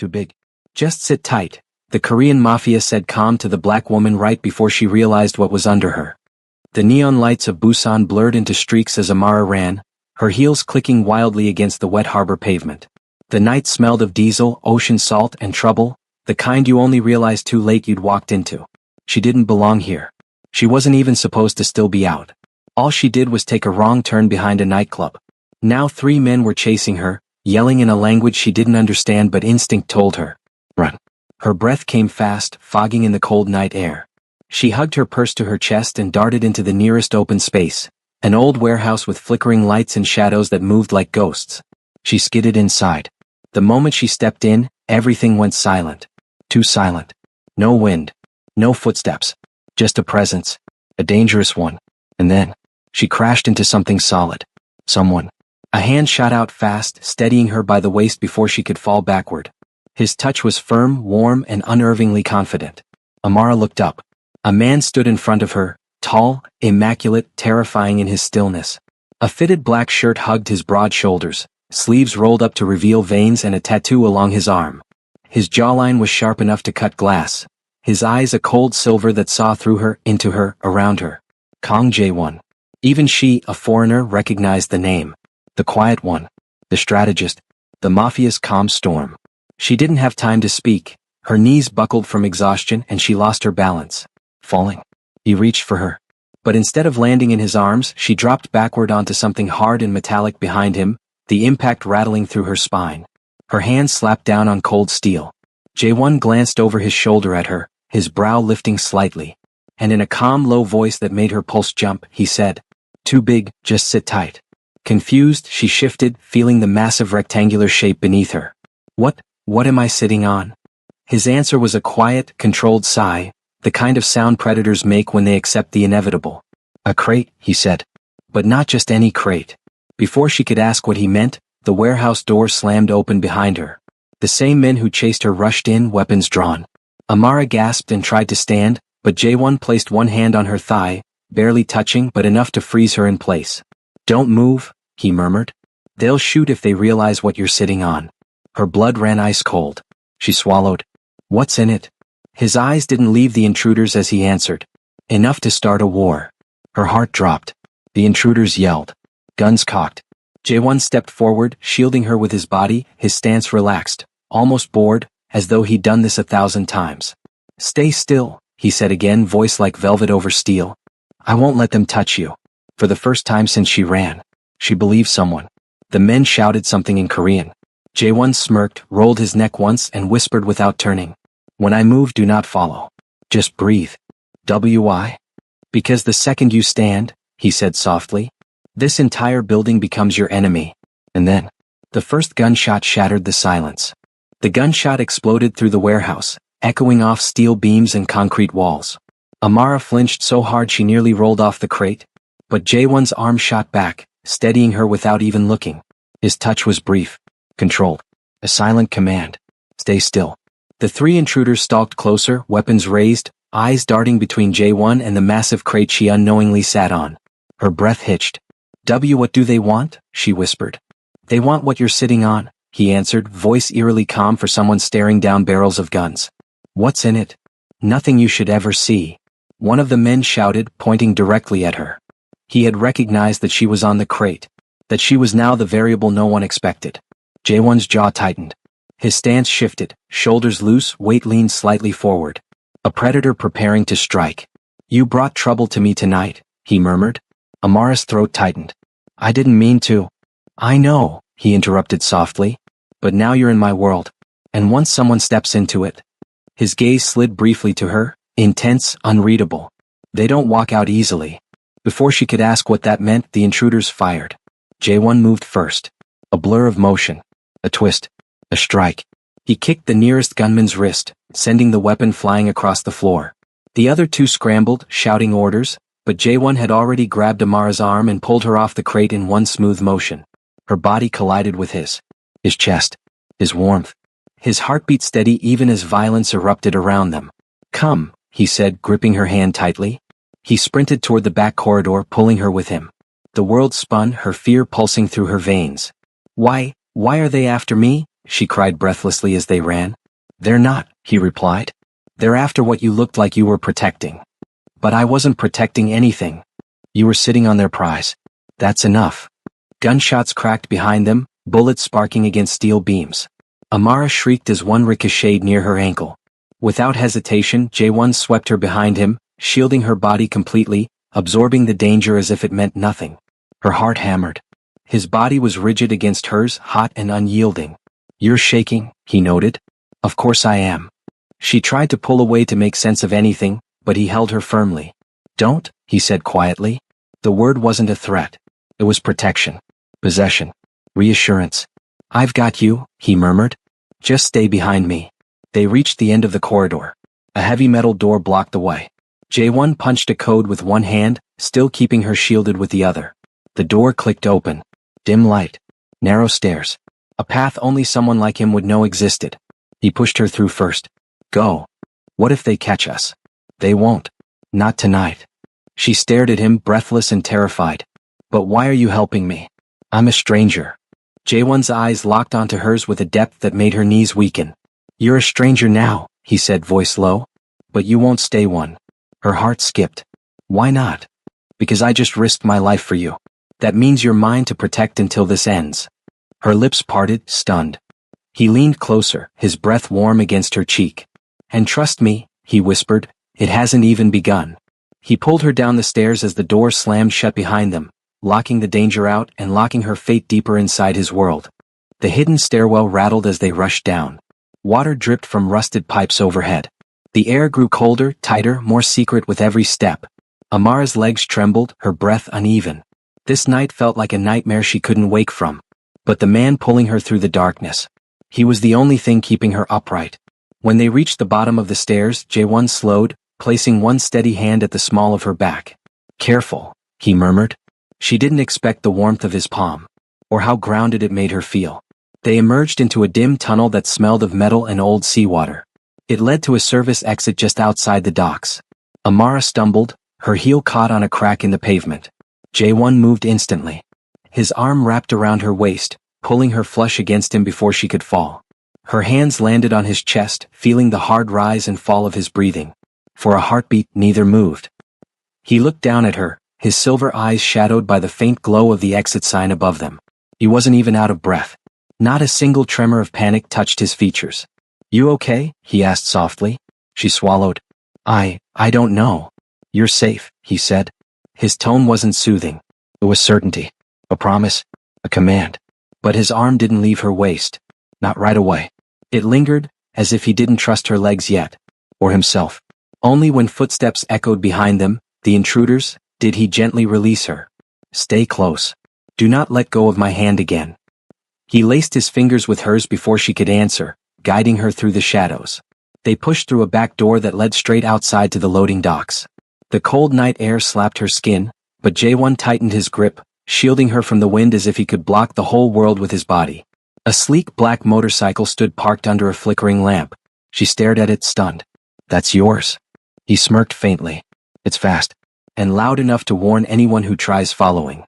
Too big. Just sit tight, the Korean Mafia said calm to the black woman right before she realized what was under her. The neon lights of Busan blurred into streaks as Amara ran, her heels clicking wildly against the wet harbor pavement. The night smelled of diesel, ocean salt, and trouble, the kind you only realized too late you'd walked into. She didn't belong here. She wasn't even supposed to still be out. All she did was take a wrong turn behind a nightclub. Now 3 men were chasing her, yelling in a language she didn't understand but instinct told her. Run. Her breath came fast, fogging in the cold night air. She hugged her purse to her chest and darted into the nearest open space, an old warehouse with flickering lights and shadows that moved like ghosts. She skidded inside. The moment she stepped in, everything went silent. Too silent. No wind. No footsteps. Just a presence. A dangerous one. And then, she crashed into something solid. Someone. A hand shot out fast, steadying her by the waist before she could fall backward. His touch was firm, warm, and unnervingly confident. Amara looked up. A man stood in front of her, tall, immaculate, terrifying in his stillness. A fitted black shirt hugged his broad shoulders, sleeves rolled up to reveal veins and a tattoo along his arm. His jawline was sharp enough to cut glass, his eyes a cold silver that saw through her, into her, around her. Kang Jae-won. Even she, a foreigner, recognized the name. The quiet one. The strategist. The Mafia's calm storm. She didn't have time to speak. Her knees buckled from exhaustion and she lost her balance. Falling. He reached for her. But instead of landing in his arms, she dropped backward onto something hard and metallic behind him, the impact rattling through her spine. Her hands slapped down on cold steel. Jae-won glanced over his shoulder at her, his brow lifting slightly. And in a calm, low voice that made her pulse jump, he said, "Too big, just sit tight." Confused, she shifted, feeling the massive rectangular shape beneath her. What am I sitting on?" His answer was a quiet, controlled sigh, the kind of sound predators make when they accept the inevitable. "A crate," he said. But not just any crate. Before she could ask what he meant, the warehouse door slammed open behind her. The same men who chased her rushed in, weapons drawn. Amara gasped and tried to stand, but Jae-won placed one hand on her thigh, barely touching but enough to freeze her in place. "Don't move," he murmured. "They'll shoot if they realize what you're sitting on." Her blood ran ice cold. She swallowed. "What's in it?" His eyes didn't leave the intruders as he answered. "Enough to start a war." Her heart dropped. The intruders yelled. Guns cocked. Jae-won stepped forward, shielding her with his body, his stance relaxed, almost bored, as though he'd done this 1,000 times. "Stay still," he said again, voice like velvet over steel. "I won't let them touch you." For the first time since she ran, she believed someone. The men shouted something in Korean. Jae-won smirked, rolled his neck once and whispered without turning. "When I move, do not follow. Just breathe." "Why?" "Because the second you stand," he said softly, "this entire building becomes your enemy." And then, the first gunshot shattered the silence. The gunshot exploded through the warehouse, echoing off steel beams and concrete walls. Amara flinched so hard she nearly rolled off the crate, but Jae-won's arm shot back, steadying her without even looking. His touch was brief. Controlled. A silent command. "Stay still." The 3 intruders stalked closer, weapons raised, eyes darting between Jae-won and the massive crate she unknowingly sat on. Her breath hitched. What do they want?" she whispered. "They want what you're sitting on," he answered, voice eerily calm for someone staring down barrels of guns. "What's in it?" "Nothing you should ever see." One of the men shouted, pointing directly at her. He had recognized that she was on the crate, that she was now the variable no one expected. Jae-won's jaw tightened. His stance shifted, shoulders loose, weight leaned slightly forward. A predator preparing to strike. "You brought trouble to me tonight," he murmured. Amara's throat tightened. "I didn't mean to." "I know," he interrupted softly. "But now you're in my world. And once someone steps into it." His gaze slid briefly to her, intense, unreadable. "They don't walk out easily." Before she could ask what that meant, the intruders fired. Jae-won moved first. A blur of motion. A twist. A strike. He kicked the nearest gunman's wrist, sending the weapon flying across the floor. The other 2 scrambled, shouting orders, but Jae-won had already grabbed Amara's arm and pulled her off the crate in one smooth motion. Her body collided with his chest, his warmth, his heartbeat steady even as violence erupted around them. "Come," he said, gripping her hand tightly. He sprinted toward the back corridor, pulling her with him. The world spun, her fear pulsing through her veins. Why are they after me?" she cried breathlessly as they ran. They're not, he replied. They're after what you looked like you were protecting. But I wasn't protecting anything. You were sitting on their prize. That's enough. Gunshots cracked behind them, bullets sparking against steel beams. Amara shrieked as one ricocheted near her ankle. Without hesitation, J1 swept her behind him, shielding her body completely, absorbing the danger as if it meant nothing. Her heart hammered. His body was rigid against hers, hot and unyielding. You're shaking, he noted. Of course I am. She tried to pull away to make sense of anything, but he held her firmly. Don't, he said quietly. The word wasn't a threat. It was protection. Possession. Reassurance. I've got you, he murmured. Just stay behind me. They reached the end of the corridor. A heavy metal door blocked the way. J1 punched a code with one hand, still keeping her shielded with the other. The door clicked open. Dim light. Narrow stairs. A path only someone like him would know existed. He pushed her through first. Go. What if they catch us? They won't. Not tonight. She stared at him, breathless and terrified. But why are you helping me? I'm a stranger. J1's eyes locked onto hers with a depth that made her knees weaken. You're a stranger now, he said, voice low. But you won't stay one. Her heart skipped. Why not? Because I just risked my life for you. That means you're mine to protect until this ends. Her lips parted, stunned. He leaned closer, his breath warm against her cheek. And trust me, he whispered, it hasn't even begun. He pulled her down the stairs as the door slammed shut behind them, locking the danger out and locking her fate deeper inside his world. The hidden stairwell rattled as they rushed down. Water dripped from rusted pipes overhead. The air grew colder, tighter, more secret with every step. Amara's legs trembled, her breath uneven. This night felt like a nightmare she couldn't wake from. But the man pulling her through the darkness. He was the only thing keeping her upright. When they reached the bottom of the stairs, J1 slowed, placing one steady hand at the small of her back. Careful, he murmured. She didn't expect the warmth of his palm. Or how grounded it made her feel. They emerged into a dim tunnel that smelled of metal and old seawater. It led to a service exit just outside the docks. Amara stumbled, her heel caught on a crack in the pavement. J1 moved instantly. His arm wrapped around her waist, pulling her flush against him before she could fall. Her hands landed on his chest, feeling the hard rise and fall of his breathing. For a heartbeat, neither moved. He looked down at her, his silver eyes shadowed by the faint glow of the exit sign above them. He wasn't even out of breath. Not a single tremor of panic touched his features. You okay? He asked softly. She swallowed. I don't know. You're safe, he said. His tone wasn't soothing. It was certainty. A promise. A command. But his arm didn't leave her waist. Not right away. It lingered, as if he didn't trust her legs yet. Or himself. Only when footsteps echoed behind them, the intruders, did he gently release her. Stay close. Do not let go of my hand again. He laced his fingers with hers before she could answer, guiding her through the shadows. They pushed through a back door that led straight outside to the loading docks. The cold night air slapped her skin, but J1 tightened his grip, shielding her from the wind as if he could block the whole world with his body. A sleek black motorcycle stood parked under a flickering lamp. She stared at it, stunned. That's yours. He smirked faintly. It's fast. And loud enough to warn anyone who tries following.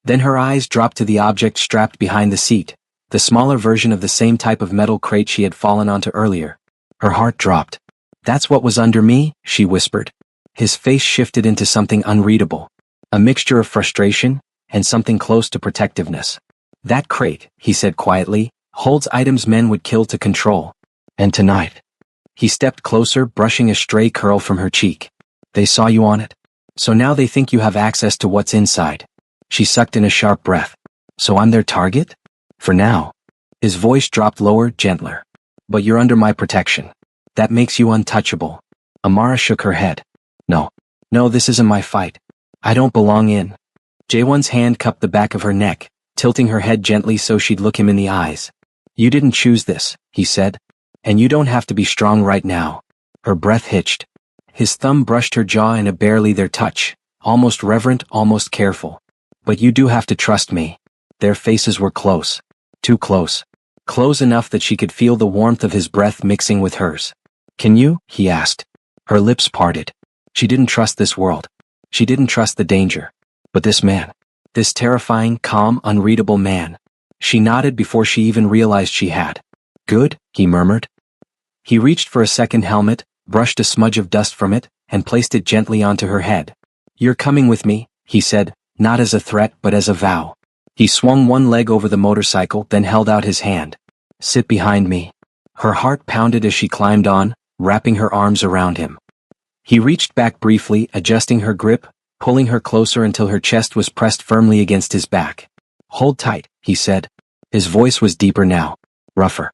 Then her eyes dropped to the object strapped behind the seat. The smaller version of the same type of metal crate she had fallen onto earlier. Her heart dropped. That's what was under me, she whispered. His face shifted into something unreadable. A mixture of frustration, and something close to protectiveness. That crate, he said quietly, holds items men would kill to control. And tonight. He stepped closer, brushing a stray curl from her cheek. They saw you on it. So now they think you have access to what's inside. She sucked in a sharp breath. So I'm their target? For now. His voice dropped lower, gentler. But you're under my protection. That makes you untouchable. Amara shook her head. No, this isn't my fight. I don't belong in. J1's hand cupped the back of her neck, tilting her head gently so she'd look him in the eyes. You didn't choose this, he said. And you don't have to be strong right now. Her breath hitched. His thumb brushed her jaw in a barely there touch, almost reverent, almost careful. But you do have to trust me. Their faces were close. Too close. Close enough that she could feel the warmth of his breath mixing with hers. Can you? He asked. Her lips parted. She didn't trust this world. She didn't trust the danger. But this man. This terrifying, calm, unreadable man. She nodded before she even realized she had. Good, he murmured. He reached for a second helmet, brushed a smudge of dust from it, and placed it gently onto her head. You're coming with me, he said, not as a threat but as a vow. He swung one leg over the motorcycle, then held out his hand. Sit behind me. Her heart pounded as she climbed on, wrapping her arms around him. He reached back briefly, adjusting her grip, pulling her closer until her chest was pressed firmly against his back. Hold tight, he said. His voice was deeper now, rougher.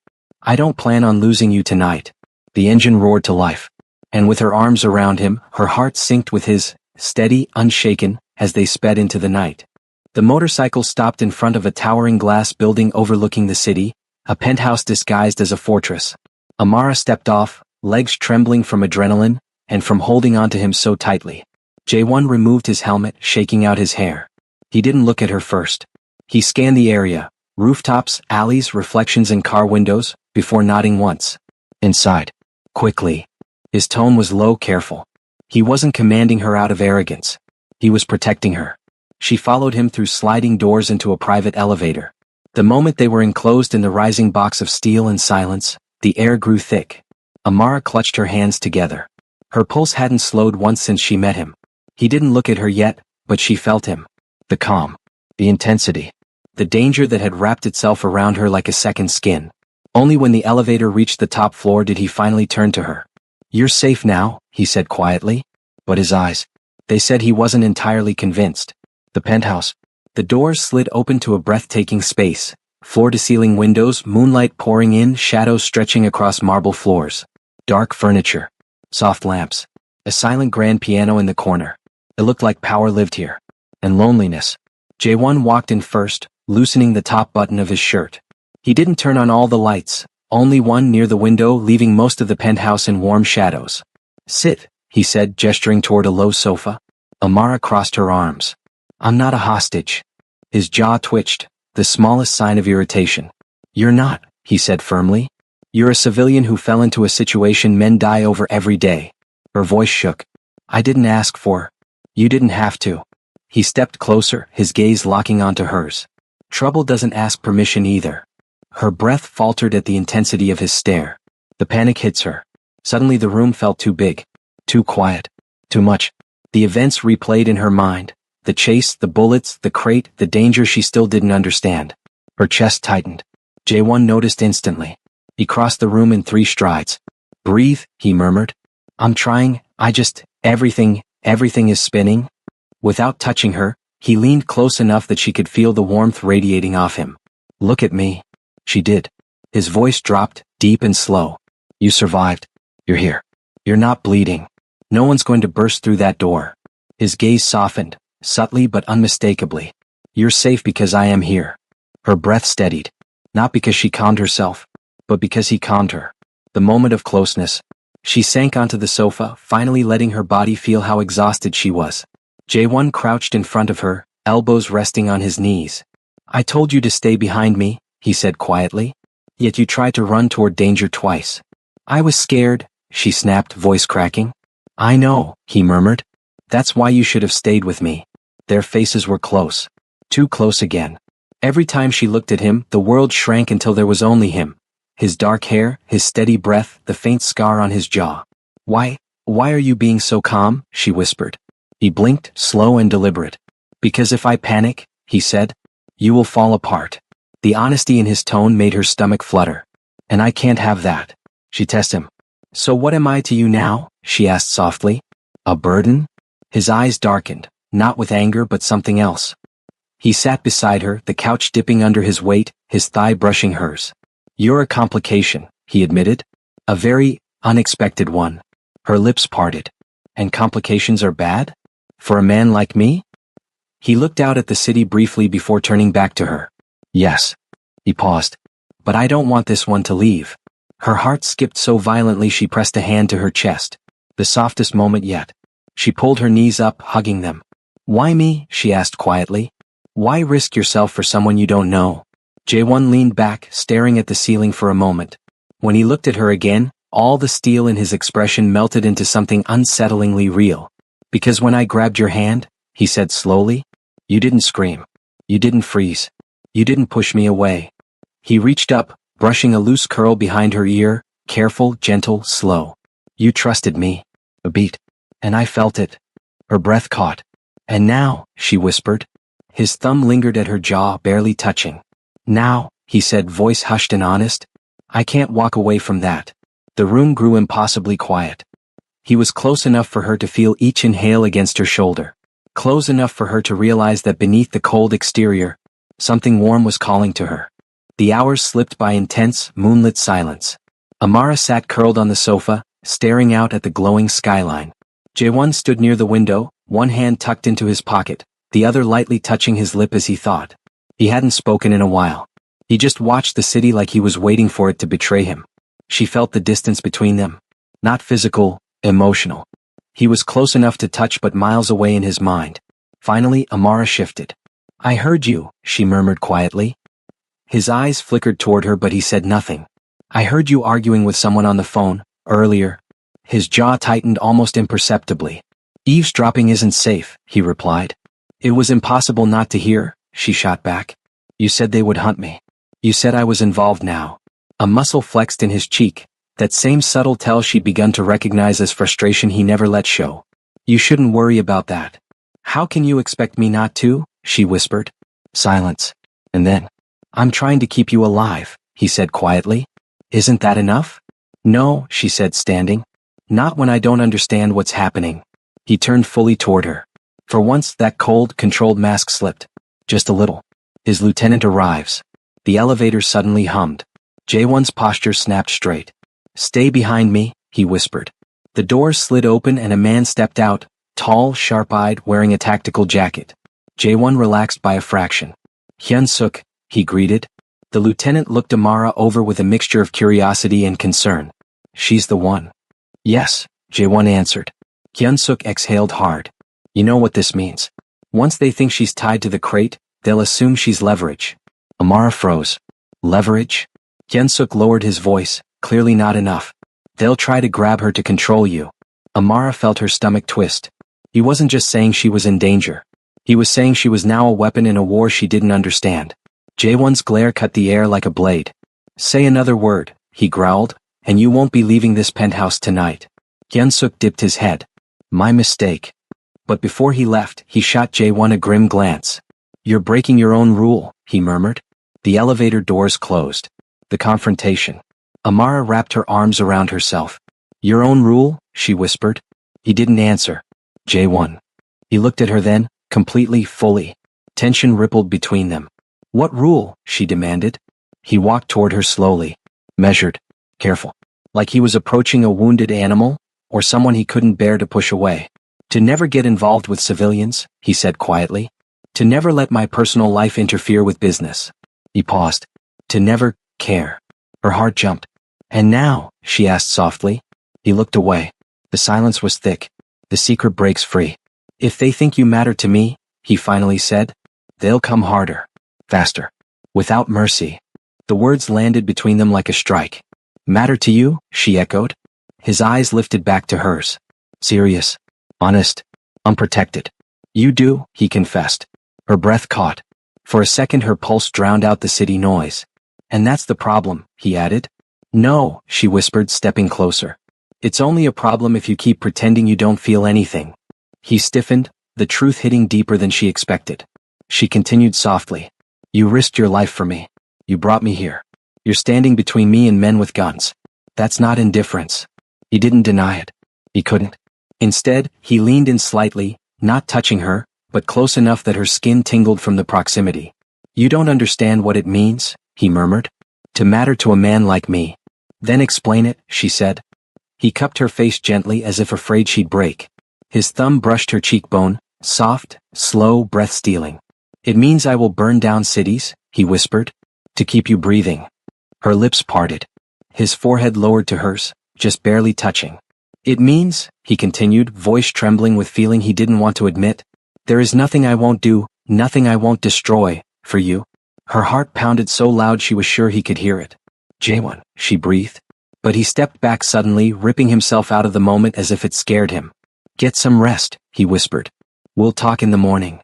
I don't plan on losing you tonight. The engine roared to life. And with her arms around him, her heart synced with his, steady, unshaken, as they sped into the night. The motorcycle stopped in front of a towering glass building overlooking the city, a penthouse disguised as a fortress. Amara stepped off, legs trembling from adrenaline, and from holding onto him so tightly. J1 removed his helmet, shaking out his hair. He didn't look at her first. He scanned the area, rooftops, alleys, reflections in car windows, before nodding once. Inside. Quickly. His tone was low, careful. He wasn't commanding her out of arrogance. He was protecting her. She followed him through sliding doors into a private elevator. The moment they were enclosed in the rising box of steel and silence, the air grew thick. Amara clutched her hands together. Her pulse hadn't slowed once since she met him. He didn't look at her yet, but she felt him. The calm. The intensity. The danger that had wrapped itself around her like a second skin. Only when the elevator reached the top floor did he finally turn to her. You're safe now, he said quietly. But his eyes. They said he wasn't entirely convinced. The penthouse. The doors slid open to a breathtaking space. Floor-to-ceiling windows, moonlight pouring in, shadows stretching across marble floors. Dark furniture. Soft lamps. A silent grand piano in the corner. It looked like power lived here. And loneliness. J1 walked in first, loosening the top button of his shirt. He didn't turn on all the lights, only one near the window, leaving most of the penthouse in warm shadows. Sit, he said, gesturing toward a low sofa. Amara crossed her arms. I'm not a hostage. His jaw twitched, the smallest sign of irritation. You're not, he said firmly. You're a civilian who fell into a situation men die over every day. Her voice shook. I didn't ask for. You didn't have to. He stepped closer, his gaze locking onto hers. Trouble doesn't ask permission either. Her breath faltered at the intensity of his stare. The panic hits her. Suddenly the room felt too big. Too quiet. Too much. The events replayed in her mind. The chase, the bullets, the crate, the danger she still didn't understand. Her chest tightened. J1 noticed instantly. He crossed the room in 3 strides. Breathe, he murmured. I'm trying, everything is spinning. Without touching her, he leaned close enough that she could feel the warmth radiating off him. Look at me. She did. His voice dropped, deep and slow. You survived. You're here. You're not bleeding. No one's going to burst through that door. His gaze softened, subtly but unmistakably. You're safe because I am here. Her breath steadied. Not because she calmed herself, but because he calmed her. The moment of closeness. She sank onto the sofa, finally letting her body feel how exhausted she was. J1 crouched in front of her, elbows resting on his knees. I told you to stay behind me, he said quietly. Yet you tried to run toward danger twice. I was scared, she snapped, voice cracking. I know, he murmured. That's why you should have stayed with me. Their faces were close. Too close again. Every time she looked at him, the world shrank until there was only him. His dark hair, his steady breath, the faint scar on his jaw. Why are you being so calm? She whispered. He blinked, slow and deliberate. Because if I panic, he said, you will fall apart. The honesty in his tone made her stomach flutter. And I can't have that. She tested him. So what am I to you now? She asked softly. A burden? His eyes darkened, not with anger but something else. He sat beside her, the couch dipping under his weight, his thigh brushing hers. You're a complication, he admitted. A very unexpected one. Her lips parted. And complications are bad? For a man like me? He looked out at the city briefly before turning back to her. Yes. He paused. But I don't want this one to leave. Her heart skipped so violently she pressed a hand to her chest. The softest moment yet. She pulled her knees up, hugging them. Why me? She asked quietly. Why risk yourself for someone you don't know? J1 leaned back, staring at the ceiling for a moment. When he looked at her again, all the steel in his expression melted into something unsettlingly real. Because when I grabbed your hand, he said slowly, you didn't scream. You didn't freeze. You didn't push me away. He reached up, brushing a loose curl behind her ear, careful, gentle, slow. You trusted me. A beat. And I felt it. Her breath caught. And now, she whispered. His thumb lingered at her jaw, barely touching. Now, he said, voice hushed and honest. I can't walk away from that. The room grew impossibly quiet. He was close enough for her to feel each inhale against her shoulder. Close enough for her to realize that beneath the cold exterior, something warm was calling to her. The hours slipped by intense, moonlit silence. Amara sat curled on the sofa, staring out at the glowing skyline. Jaewon stood near the window, one hand tucked into his pocket, the other lightly touching his lip as he thought. He hadn't spoken in a while. He just watched the city like he was waiting for it to betray him. She felt the distance between them. Not physical, emotional. He was close enough to touch but miles away in his mind. Finally, Amara shifted. I heard you, she murmured quietly. His eyes flickered toward her but he said nothing. I heard you arguing with someone on the phone, earlier. His jaw tightened almost imperceptibly. Eavesdropping isn't safe, he replied. It was impossible not to hear, she shot back. You said they would hunt me. You said I was involved now. A muscle flexed in his cheek, that same subtle tell she'd begun to recognize as frustration he never let show. You shouldn't worry about that. How can you expect me not to? She whispered. Silence. And then, I'm trying to keep you alive, he said quietly. Isn't that enough? No, she said, standing. Not when I don't understand what's happening. He turned fully toward her. For once, that cold, controlled mask slipped. Just a little. His lieutenant arrives. The elevator suddenly hummed. Jaewon's posture snapped straight. Stay behind me, he whispered. The doors slid open and a man stepped out, tall, sharp-eyed, wearing a tactical jacket. Jaewon relaxed by a fraction. Hyun-suk, he greeted. The lieutenant looked Amara over with a mixture of curiosity and concern. She's the one. Yes, Jaewon answered. Hyun-suk exhaled hard. You know what this means. Once they think she's tied to the crate, they'll assume she's leverage. Amara froze. Leverage? Hyun-suk lowered his voice, clearly not enough. They'll try to grab her to control you. Amara felt her stomach twist. He wasn't just saying she was in danger. He was saying she was now a weapon in a war she didn't understand. Jaewon's glare cut the air like a blade. Say another word, he growled, and you won't be leaving this penthouse tonight. Hyun-suk dipped his head. My mistake. But before he left, he shot Jaewon a grim glance. You're breaking your own rule, he murmured. The elevator doors closed. The confrontation. Amara wrapped her arms around herself. Your own rule? She whispered. He didn't answer. Jaewon. He looked at her then, completely, fully. Tension rippled between them. What rule? She demanded. He walked toward her slowly. Measured. Careful. Like he was approaching a wounded animal, or someone he couldn't bear to push away. To never get involved with civilians, he said quietly. To never let my personal life interfere with business. He paused. To never care. Her heart jumped. And now? She asked softly. He looked away. The silence was thick. The secret breaks free. If they think you matter to me, he finally said, they'll come harder. Faster. Without mercy. The words landed between them like a strike. Matter to you? She echoed. His eyes lifted back to hers. Serious. Honest. Unprotected. You do, he confessed. Her breath caught. For a second her pulse drowned out the city noise. And that's the problem, he added. No, she whispered, stepping closer. It's only a problem if you keep pretending you don't feel anything. He stiffened, the truth hitting deeper than she expected. She continued softly. You risked your life for me. You brought me here. You're standing between me and men with guns. That's not indifference. He didn't deny it. He couldn't. Instead, he leaned in slightly, not touching her, but close enough that her skin tingled from the proximity. You don't understand what it means, he murmured. To matter to a man like me. Then explain it, she said. He cupped her face gently as if afraid she'd break. His thumb brushed her cheekbone, soft, slow, breath-stealing. It means I will burn down cities, he whispered, to keep you breathing. Her lips parted. His forehead lowered to hers, just barely touching. It means, he continued, voice trembling with feeling he didn't want to admit, there is nothing I won't do, nothing I won't destroy, for you. Her heart pounded so loud she was sure he could hear it. Jaewon, she breathed. But he stepped back suddenly, ripping himself out of the moment as if it scared him. Get some rest, he whispered. We'll talk in the morning.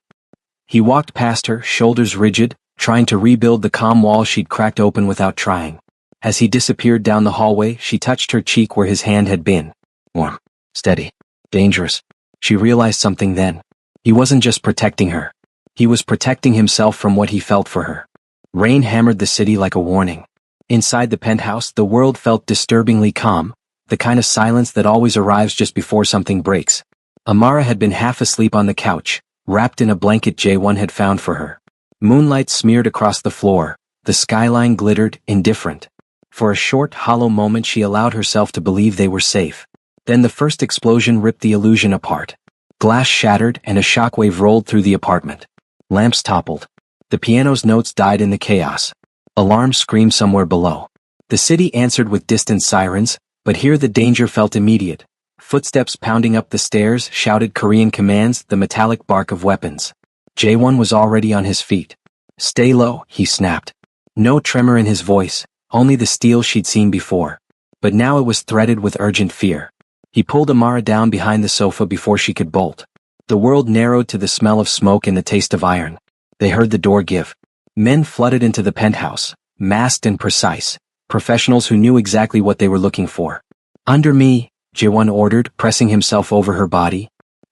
He walked past her, shoulders rigid, trying to rebuild the calm wall she'd cracked open without trying. As he disappeared down the hallway, she touched her cheek where his hand had been. Warm. Steady. Dangerous. She realized something then. He wasn't just protecting her. He was protecting himself from what he felt for her. Rain hammered the city like a warning. Inside the penthouse, the world felt disturbingly calm, the kind of silence that always arrives just before something breaks. Amara had been half asleep on the couch, wrapped in a blanket J1 had found for her. Moonlight smeared across the floor, the skyline glittered, indifferent. For a short, hollow moment she allowed herself to believe they were safe. Then the first explosion ripped the illusion apart. Glass shattered and a shockwave rolled through the apartment. Lamps toppled. The piano's notes died in the chaos. Alarms screamed somewhere below. The city answered with distant sirens, but here the danger felt immediate. Footsteps pounding up the stairs shouted Korean commands, the metallic bark of weapons. J1 was already on his feet. Stay low, he snapped. No tremor in his voice, only the steel she'd seen before. But now it was threaded with urgent fear. He pulled Amara down behind the sofa before she could bolt. The world narrowed to the smell of smoke and the taste of iron. They heard the door give. Men flooded into the penthouse, masked and precise, professionals who knew exactly what they were looking for. Under me, J1 ordered, pressing himself over her body.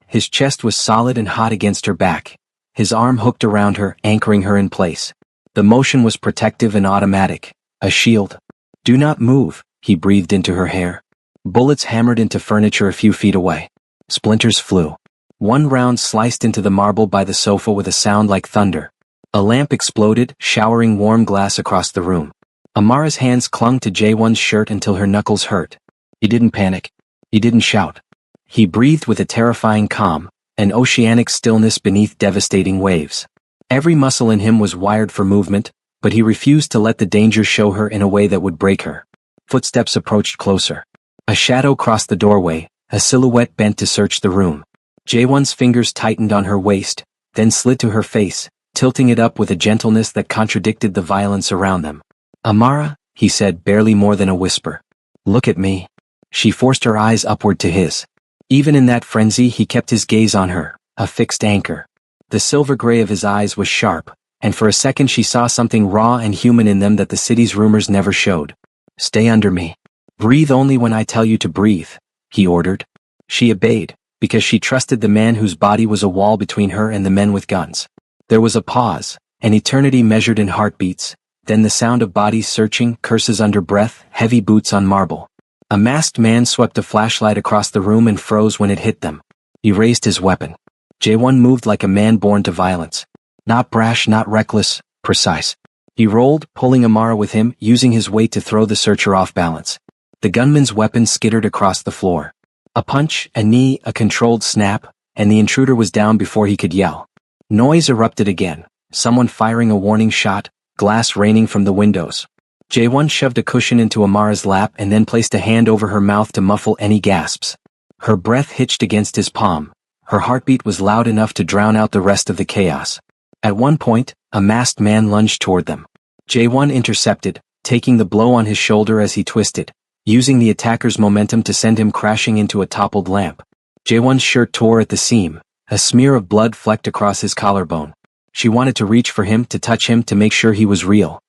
His chest was solid and hot against her back. His arm hooked around her, anchoring her in place. The motion was protective and automatic, a shield. Do not move, he breathed into her hair. Bullets hammered into furniture a few feet away. Splinters flew. One round sliced into the marble by the sofa with a sound like thunder. A lamp exploded, showering warm glass across the room. Amara's hands clung to J1's shirt until her knuckles hurt. He didn't panic. He didn't shout. He breathed with a terrifying calm, an oceanic stillness beneath devastating waves. Every muscle in him was wired for movement, but he refused to let the danger show her in a way that would break her. Footsteps approached closer. A shadow crossed the doorway, a silhouette bent to search the room. J1's fingers tightened on her waist, then slid to her face, tilting it up with a gentleness that contradicted the violence around them. Amara, he said, barely more than a whisper. Look at me. She forced her eyes upward to his. Even in that frenzy he kept his gaze on her, a fixed anchor. The silver gray of his eyes was sharp, and for a second she saw something raw and human in them that the city's rumors never showed. Stay under me. Breathe only when I tell you to breathe, he ordered. She obeyed, because she trusted the man whose body was a wall between her and the men with guns. There was a pause, an eternity measured in heartbeats, then the sound of bodies searching, curses under breath, heavy boots on marble. A masked man swept a flashlight across the room and froze when it hit them. He raised his weapon. J1 moved like a man born to violence. Not brash, not reckless, precise. He rolled, pulling Amara with him, using his weight to throw the searcher off balance. The gunman's weapon skittered across the floor. A punch, a knee, a controlled snap, and the intruder was down before he could yell. Noise erupted again, someone firing a warning shot, glass raining from the windows. J1 shoved a cushion into Amara's lap and then placed a hand over her mouth to muffle any gasps. Her breath hitched against his palm. Her heartbeat was loud enough to drown out the rest of the chaos. At one point, a masked man lunged toward them. J1 intercepted, taking the blow on his shoulder as he twisted, using the attacker's momentum to send him crashing into a toppled lamp. J1's shirt tore at the seam, a smear of blood flecked across his collarbone. She wanted to reach for him, to touch him, to make sure he was real.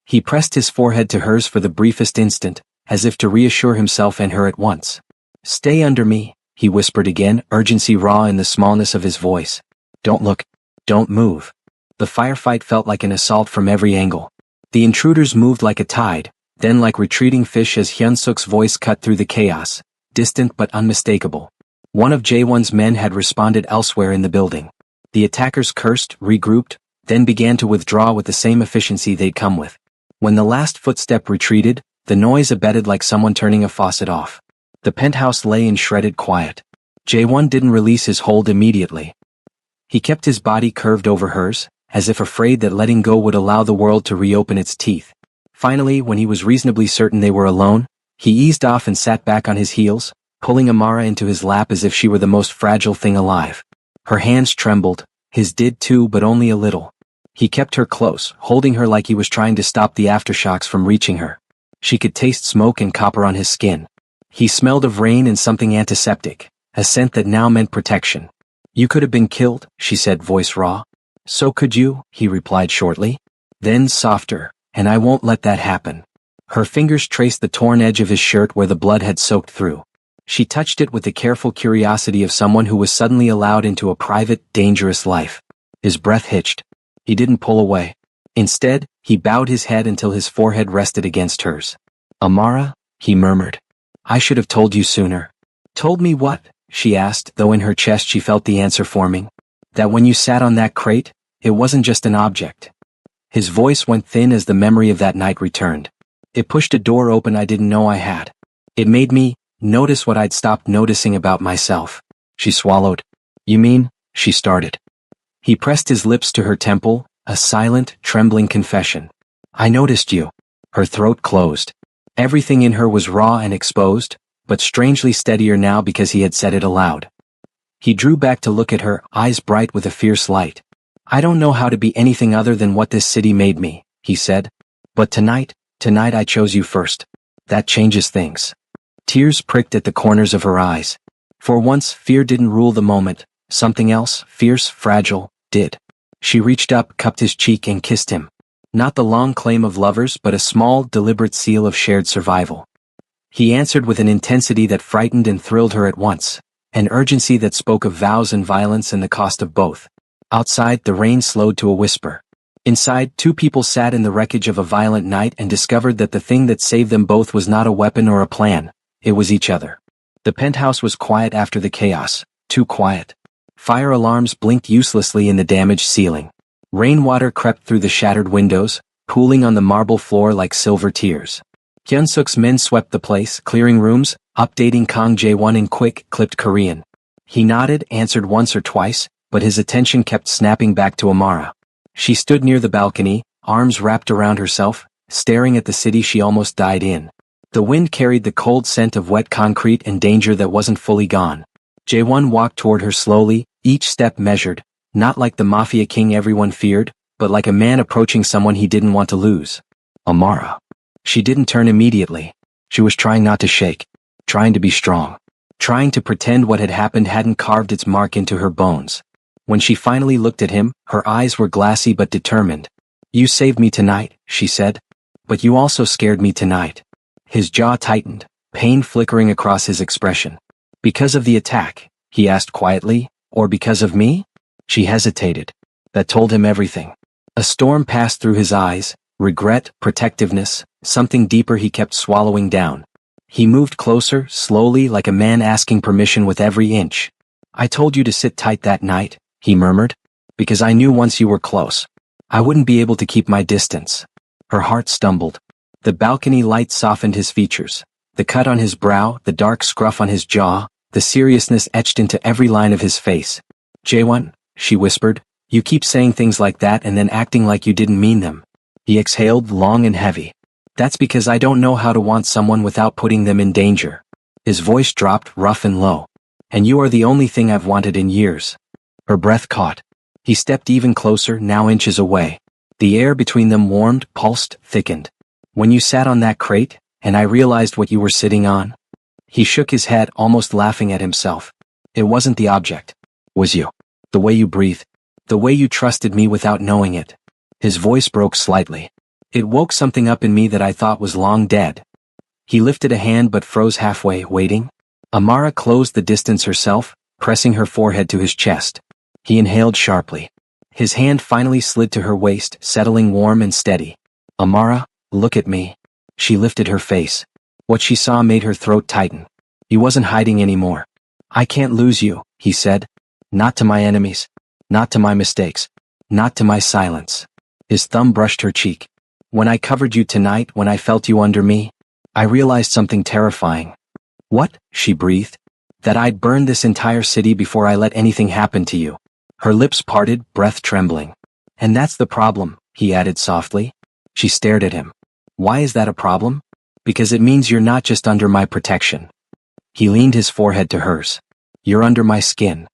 He pressed his forehead to hers for the briefest instant, as if to reassure himself and her at once. Stay under me, he whispered again, urgency raw in the smallness of his voice. Don't look. Don't move. The firefight felt like an assault from every angle. The intruders moved like a tide, then like retreating fish as Hyun-suk's voice cut through the chaos, distant but unmistakable. One of J1's men had responded elsewhere in the building. The attackers cursed, regrouped, then began to withdraw with the same efficiency they'd come with. When the last footstep retreated, the noise abated like someone turning a faucet off. The penthouse lay in shredded quiet. J1 didn't release his hold immediately. He kept his body curved over hers, as if afraid that letting go would allow the world to reopen its teeth. Finally, when he was reasonably certain they were alone, he eased off and sat back on his heels, pulling Amara into his lap as if she were the most fragile thing alive. Her hands trembled, his did too, but only a little. He kept her close, holding her like he was trying to stop the aftershocks from reaching her. She could taste smoke and copper on his skin. He smelled of rain and something antiseptic, a scent that now meant protection. You could have been killed, she said, voice raw. So could you, he replied shortly. Then softer, and I won't let that happen. Her fingers traced the torn edge of his shirt where the blood had soaked through. She touched it with the careful curiosity of someone who was suddenly allowed into a private, dangerous life. His breath hitched. He didn't pull away. Instead, he bowed his head until his forehead rested against hers. "Amara," he murmured. "I should have told you sooner." "Told me what?" she asked, though in her chest she felt the answer forming. "That when you sat on that crate, it wasn't just an object." His voice went thin as the memory of that night returned. "It pushed a door open I didn't know I had. It made me notice what I'd stopped noticing about myself." She swallowed. "You mean?" she started. He pressed his lips to her temple, a silent, trembling confession. "I noticed you." Her throat closed. Everything in her was raw and exposed, but strangely steadier now because he had said it aloud. He drew back to look at her, eyes bright with a fierce light. "I don't know how to be anything other than what this city made me," he said. "But tonight I chose you first. That changes things." Tears pricked at the corners of her eyes. For once, fear didn't rule the moment. Something else, fierce, fragile, did. She reached up, cupped his cheek and kissed him. Not the long claim of lovers, but a small, deliberate seal of shared survival. He answered with an intensity that frightened and thrilled her at once, an urgency that spoke of vows and violence and the cost of both. Outside, the rain slowed to a whisper. Inside, two people sat in the wreckage of a violent night and discovered that the thing that saved them both was not a weapon or a plan. It was each other. The penthouse was quiet after the chaos, too quiet. Fire alarms blinked uselessly in the damaged ceiling. Rainwater crept through the shattered windows, pooling on the marble floor like silver tears. Hyunsuk's men swept the place, clearing rooms, updating Kang Jae-won in quick, clipped Korean. He nodded, answered once or twice, but his attention kept snapping back to Amara. She stood near the balcony, arms wrapped around herself, staring at the city she almost died in. The wind carried the cold scent of wet concrete and danger that wasn't fully gone. Jae-won walked toward her slowly, each step measured, not like the Mafia king everyone feared, but like a man approaching someone he didn't want to lose. Amara. She didn't turn immediately. She was trying not to shake, trying to be strong, trying to pretend what had happened hadn't carved its mark into her bones. When she finally looked at him, her eyes were glassy but determined. "You saved me tonight," she said. "But you also scared me tonight." His jaw tightened, pain flickering across his expression. "Because of the attack?" he asked quietly. "Or because of me?" She hesitated. That told him everything. A storm passed through his eyes, regret, protectiveness, something deeper he kept swallowing down. He moved closer, slowly, like a man asking permission with every inch. "I told you to sit tight that night," he murmured, "because I knew once you were close, I wouldn't be able to keep my distance." Her heart stumbled. The balcony light softened his features. The cut on his brow, the dark scruff on his jaw, the seriousness etched into every line of his face. "Jae-won," she whispered, "you keep saying things like that and then acting like you didn't mean them." He exhaled, long and heavy. "That's because I don't know how to want someone without putting them in danger." His voice dropped, rough and low. "And you are the only thing I've wanted in years." Her breath caught. He stepped even closer, now inches away. The air between them warmed, pulsed, thickened. "When you sat on that crate, and I realized what you were sitting on." He shook his head, almost laughing at himself. "It wasn't the object. It was you. The way you breathed. The way you trusted me without knowing it." His voice broke slightly. "It woke something up in me that I thought was long dead." He lifted a hand but froze halfway, waiting. Amara closed the distance herself, pressing her forehead to his chest. He inhaled sharply. His hand finally slid to her waist, settling warm and steady. "Amara, look at me." She lifted her face. What she saw made her throat tighten. He wasn't hiding anymore. "I can't lose you," he said. "Not to my enemies. Not to my mistakes. Not to my silence." His thumb brushed her cheek. "When I covered you tonight, when I felt you under me, I realized something terrifying." "What?" she breathed. "That I'd burn this entire city before I let anything happen to you." Her lips parted, breath trembling. "And that's the problem," he added softly. She stared at him. "Why is that a problem?" "Because it means you're not just under my protection." He leaned his forehead to hers. "You're under my skin."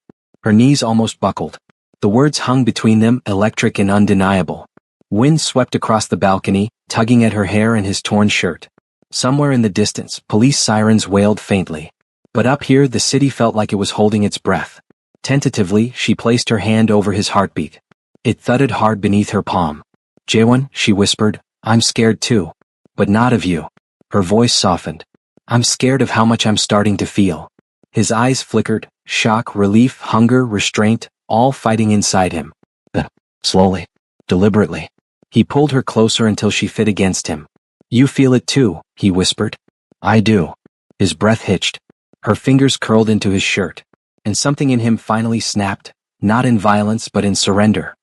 Her knees almost buckled. The words hung between them, electric and undeniable. Wind swept across the balcony, tugging at her hair and his torn shirt. Somewhere in the distance, police sirens wailed faintly. But up here, the city felt like it was holding its breath. Tentatively, she placed her hand over his heartbeat. It thudded hard beneath her palm. "Jae-won," she whispered, "I'm scared too." But not of you. Her voice softened. I'm scared of how much I'm starting to feel. His eyes flickered, shock, relief, hunger, restraint, all fighting inside him. Slowly. Deliberately. He pulled her closer until she fit against him. You feel it too, he whispered. I do. His breath hitched. Her fingers curled into his shirt. And something in him finally snapped, not in violence but in surrender.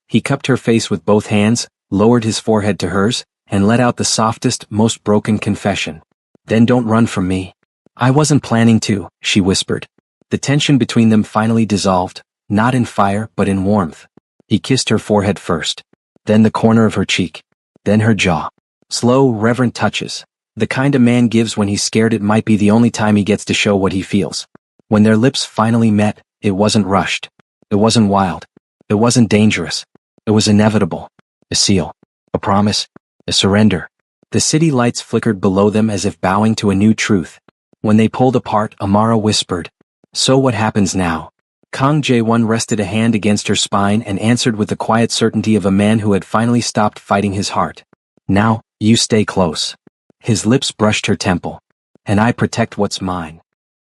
He cupped her face with both hands, lowered his forehead to hers, and let out the softest, most broken confession. Then don't run from me. I wasn't planning to, she whispered. The tension between them finally dissolved, not in fire but in warmth. He kissed her forehead first, then the corner of her cheek, then her jaw. Slow, reverent touches, the kind a man gives when he's scared it might be the only time he gets to show what he feels. When their lips finally met, it wasn't rushed. It wasn't wild. It wasn't dangerous. It was inevitable. A seal. A promise. A surrender. The city lights flickered below them as if bowing to a new truth. When they pulled apart, Amara whispered, So what happens now? Kang Jae-won rested a hand against her spine and answered with the quiet certainty of a man who had finally stopped fighting his heart. Now, you stay close. His lips brushed her temple. And I protect what's mine.